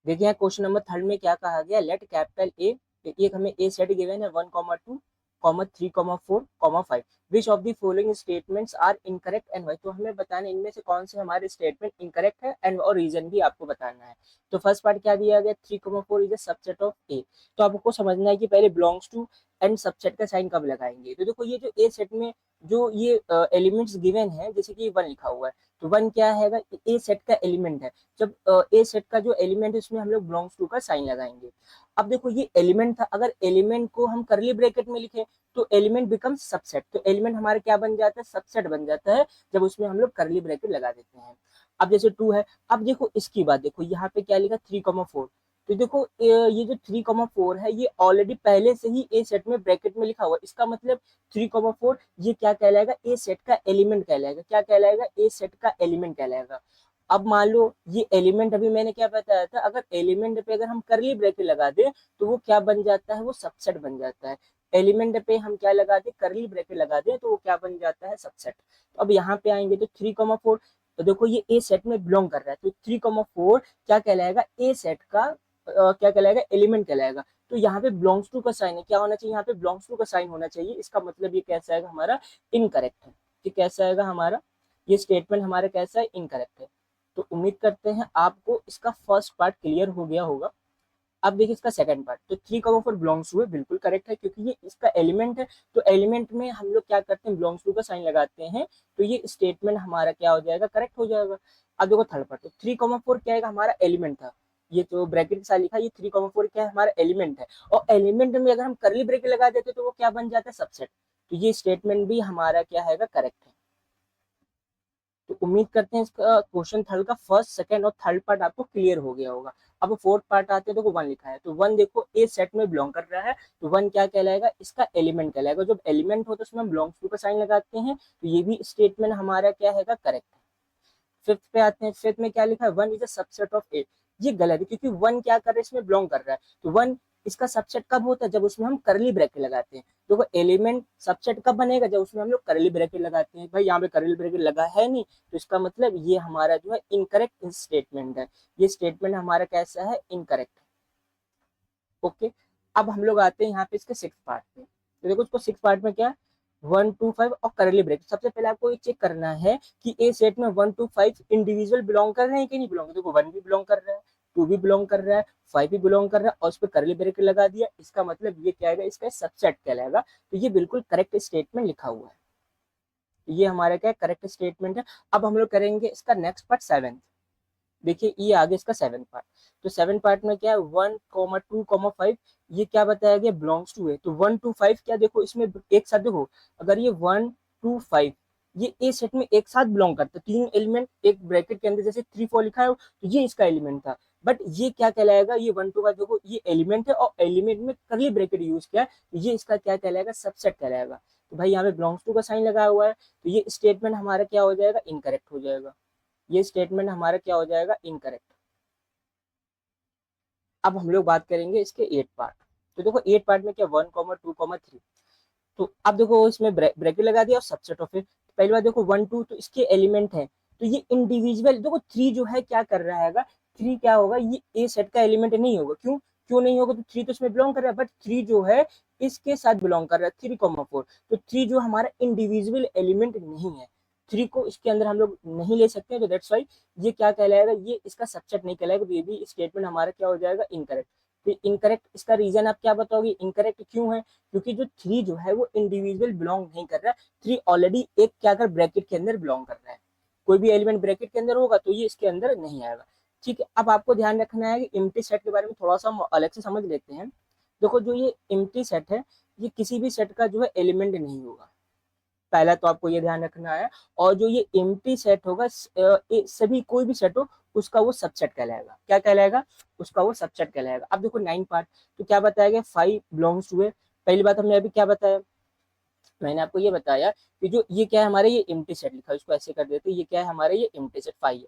देखिए question number third में क्या कहा गया, लेट कैपिटल ए, एक हमें ए सेट गिवन है 1,2,3,4,5, which of the following statements are incorrect and why. तो हमें बताना इनमें से कौन से हमारे स्टेटमेंट इनकरेक्ट है एंड और रीजन भी आपको बताना है। तो फर्स्ट पार्ट क्या दिया गया, 3,4 इज अ सबसेट ऑफ ए। तो आपको समझना है कि पहले बिलोंग्स टू एंड सबसेट का साइन कब लगाएंगे। तो देखो ये जो ए सेट में जो ये एलिमेंट्स गिवन है, जैसे कि 1 लिखा हुआ है, तो 1 क्या है, ए सेट का एलिमेंट है। जब ए सेट का जो एलिमेंट है उसमें हम लोग बिलोंग्स टू का साइन लगाएंगे। अब देखो ये एलिमेंट था, अगर एलिमेंट को हम करली ब्रैकेट में लिखें तो एलिमेंट बिकम सबसेट। तो एलिमेंट हमारा क्या बन जाता है, सबसेट बन जाता है जब उसमें हम लोग करली ब्रैकेट लगा देते हैं। अब जैसे 2 है, अब देखो इसकी बात देखो, यहाँ पे क्या लिखा 3,4। तो देखो ये जो 3,4 है ये ऑलरेडी पहले से ही ए सेट में ब्रैकेट में लिखा हुआ है। इसका मतलब 3,4 ये क्या कहलाएगा, ए सेट का एलिमेंट कहलाएगा। क्या कहलाएगा, ए सेट का एलिमेंट कहलाएगा। अब मान लो ये एलिमेंट, अभी मैंने क्या बताया था, अगर एलिमेंट पे अगर हम करली ब्रैकेट लगा दें तो वो क्या बन जाता है, वो सबसेट बन जाता है। एलिमेंट पे हम क्या लगा दें, करली ब्रैकेट लगा दें तो वो क्या बन जाता है, सबसेट। तो अब यहाँ पे आएंगे तो 3,4, तो देखो ये ए सेट में बिलोंग कर रहा है, तो 3,4 क्या कहलाएगा, ए सेट का क्या कहलाएगा, एलिमेंट कहलाएगा। तो यहाँ पे बिलोंग्स टू का साइन है, क्या होना चाहिए, यहाँ पे बिलोंग्स टू का साइन होना चाहिए। इसका मतलब ये कैसा आएगा हमारा, इनकरेक्ट है। ये कैसा आएगा हमारा, ये स्टेटमेंट हमारा कैसा है, इनकरेक्ट है। तो उम्मीद करते हैं आपको इसका फर्स्ट पार्ट क्लियर हो गया होगा। अब देखिए इसका सेकंड पार्ट, तो 3,4 बिलोंग्स टू है, बिल्कुल करेक्ट है क्योंकि ये इसका एलिमेंट है। तो एलिमेंट में हम लोग क्या करते हैं, बिलोंग्स टू का साइन लगाते हैं, तो ये स्टेटमेंट हमारा क्या हो जाएगा, करेक्ट हो जाएगा। अब देखो थर्ड पार्ट, तो 3,4 क्या है, हमारा एलिमेंट था। ये तो ब्रैकेट के साथ लिखा, ये 3,4 क्या है, हमारा एलिमेंट है। और एलिमेंट में अगर हम करली ब्रैकेट लगा देते तो वो क्या बन जाता है, सबसेट। तो ये स्टेटमेंट भी हमारा क्या है, करेक्ट है। तो उम्मीद करते हैं इसका क्वेश्चन थर्ड का फर्स्ट सेकंड और थर्ड पार्ट आपको क्लियर हो गया होगा। अब फोर्थ पार्ट आते हैं, तो 1 लिखा है, तो 1 देखो ए सेट में बिलोंग कर रहा है, तो 1 क्या कहलाएगा, इसका एलिमेंट कहलाएगा। जब एलिमेंट हो तो उसमें हम बिलोंग्स टू का साइन लगाते हैं, तो ये भी स्टेटमेंट हमारा क्या है, करेक्ट है। फिफ्थ पे आते हैं, फिफ्थ में क्या लिखा है, 1 इज अ सबसेट ऑफ ए। ये गलत है क्योंकि 1 क्या कर रहा है, इसमें बिलोंग कर रहा है। तो 1 इसका सबसेट कब होता है, जब उसमें हम करली ब्रैकेट लगाते हैं। देखो एलिमेंट सबसेट कब बनेगा, जब उसमें हम लोग करली ब्रैकेट लगाते हैं। भाई यहाँ पे करली ब्रैकेट लगा है नहीं, तो इसका मतलब ये हमारा जो है इनकरेक्ट स्टेटमेंट है। ये स्टेटमेंट हमारा कैसा है, इनकरेक्ट है। ओके, अब हम लोग आते हैं यहाँ पे इसके सिक्स पार्ट पे। तो देखो इसको सिक्स पार्ट में क्या, 1 2 5 और करली ब्रेक। सबसे पहले आपको ये चेक करना है कि ए सेट में 1 to 5 इंडिविजुअल बिलोंग कर रहे हैं कि नहीं बिलोंग। देखो 1 भी बिलोंग कर रहा है, 2 भी बिलोंग कर रहा है, 5 भी बिलोंग कर रहा है, और उस पर करली ब्रेक लगा दिया। इसका मतलब ये क्या है, इसका सबसेट कहलाएगा। तो ये बिल्कुल करेक्ट स्टेटमेंट लिखा हुआ है। ये हमारा क्या करेक्ट स्टेटमेंट है। अब हम लोग करेंगे इसका नेक्स्ट पार्ट, सेवेंथ। देखिए ये आगे इसका सेवन पार्ट। तो सेवन पार्ट में क्या है, 1 2 5 ये क्या बताया गया, बिलोंग्स टू है। तो 1 to 5 क्या, देखो इसमें एक साथ देखो, अगर ये 1 to 5 ये ए सेट में एक साथ बिलोंग करता है, तीन एलिमेंट एक ब्रैकेट के अंदर, जैसे 3 4 लिखा है तो ये इसका एलिमेंट था। बट ये क्या कहलाएगा, ये 1 to 5 देखो ये एलिमेंट है और एलिमेंट में करली ब्रैकेट यूज किया है, तो ये इसका क्या कहलाएगा, सबसेट कहलाएगा। तो भाई यहाँ पे बिलोंग्स टू का साइन लगा हुआ है, तो ये स्टेटमेंट हमारा क्या हो जाएगा, इनकरेक्ट हो जाएगा। ये स्टेटमेंट हमारा क्या हो जाएगा, इनकरेक्ट। अब हम लोग बात करेंगे इसके एट पार्ट। तो देखो एट पार्ट में क्या, 1 2 3। तो अब देखो इसमें ब्रैकेट लगा दिया और सबसेट ऑफ है। पहली बार देखो 1 2 तो इसके एलिमेंट है, तो ये इंडिविजुअल देखो 3 जो है क्या कर रहा है, 3 क्या होगा, ये ए सेट का एलिमेंट नहीं होगा। क्यों, क्यों नहीं होगा, तो 3 तो इसमें बिलोंग कर रहा है, बट 3 जो है इसके साथ बिलोंग कर रहा है, 3,4। तो 3 जो हमारा इंडिविजुअल एलिमेंट नहीं है, 3 को इसके अंदर हम लोग नहीं ले सकते, तो दैट्स वाई ये क्या कहलाएगा, ये इसका सबसेट नहीं कहलाएगा। तो ये भी स्टेटमेंट हमारा क्या हो जाएगा, इनकरेक्ट। तो इनकरेक्ट इसका रीजन आप क्या बताओगे, इनकरेक्ट क्यों है, क्योंकि जो 3 जो है वो इंडिविजुअल बिलोंग नहीं कर रहा है। 3 ऑलरेडी एक क्या कर ब्रैकेट के अंदर बिलोंग कर रहा है। कोई भी एलिमेंट ब्रैकेट के अंदर होगा तो ये इसके अंदर नहीं आएगा। ठीक है, अब आपको ध्यान रखना है कि एम्प्टी सेट के बारे में थोड़ा सा हम अलग से समझ लेते हैं। देखो जो ये एम्प्टी सेट है, ये किसी भी सेट का जो है एलिमेंट नहीं होगा, पहला तो आपको ये ध्यान रखना है। और जो ये एम्प्टी सेट होगा, सभी कोई भी सेट हो उसका वो सबसेट कहलाएगा। क्या कहलाएगा, उसका वो सबसेट कहलाएगा। अब देखो 9 पार्ट, तो क्या बताया गया, 5 बिलोंग्स टू है। पहली बात हमने अभी क्या बताया, मैंने आपको ये बताया कि जो ये क्या है हमारे, ये एम्प्टी सेट लिखा है, इसको ऐसे कर देते, ये क्या है हमारे, ये एम्प्टी सेट 5 है।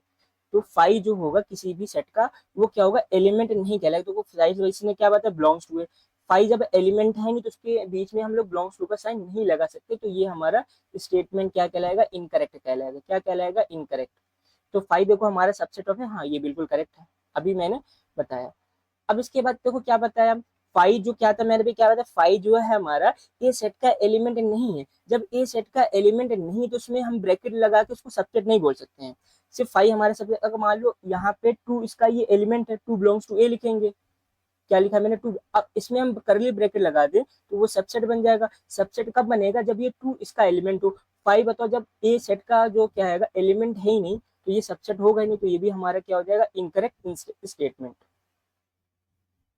तो 5 जो होगा किसी भी सेट का, वो क्या होगा, एलिमेंट नहीं कहलाएगा। तो साइज वाइज ने क्या बताया, बिलोंग्स टू है। 5 जब एलिमेंट है नहीं तो उसके बीच में हम लोग बिलोंग्स टू का साइन नहीं लगा सकते, तो ये हमारा स्टेटमेंट क्या कहलाएगा, इनकरेक्ट कहलाएगा। क्या कहलाएगा, इनकरेक्ट। तो 5 देखो हमारा सबसेट ऑफ है, हाँ ये बिल्कुल करेक्ट है। अभी मैंने बताया। अब इसके बाद देखो क्या बताया, फाइव जो क्या था मेरे भी क्या बताया, फाइव जो है हमारा ए सेट का एलिमेंट नहीं है। जब ए सेट का एलिमेंट नहीं है तो उसमें हम ब्रैकेट लगा के उसको सबसेट नहीं बोल सकते हैं। सिर्फ फाइव हमारे सबसेट, अगर मान लो यहाँ पे टू इसका ये एलिमेंट है, टू बिलोंग्स टू ए लिखेंगे, क्या लिखा मैंने टू, अब इसमें हम करली ब्रैकेट लगा दें तो वो सबसेट बन जाएगा। सबसेट कब बनेगा, जब ये टू इसका एलिमेंट हो। फाइव बताओ, जब ए सेट का जो क्या है एलिमेंट है ही नहीं तो ये सबसेट होगा ही नहीं, तो ये भी हमारा क्या हो जाएगा, इनकरेक्ट स्टेटमेंट।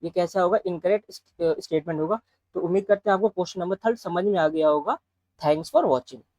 ये कैसा होगा, इनकरेक्ट स्टेटमेंट होगा। तो उम्मीद करते हैं आपको क्वेश्चन नंबर 3 समझ में आ गया होगा। Thanks for watching.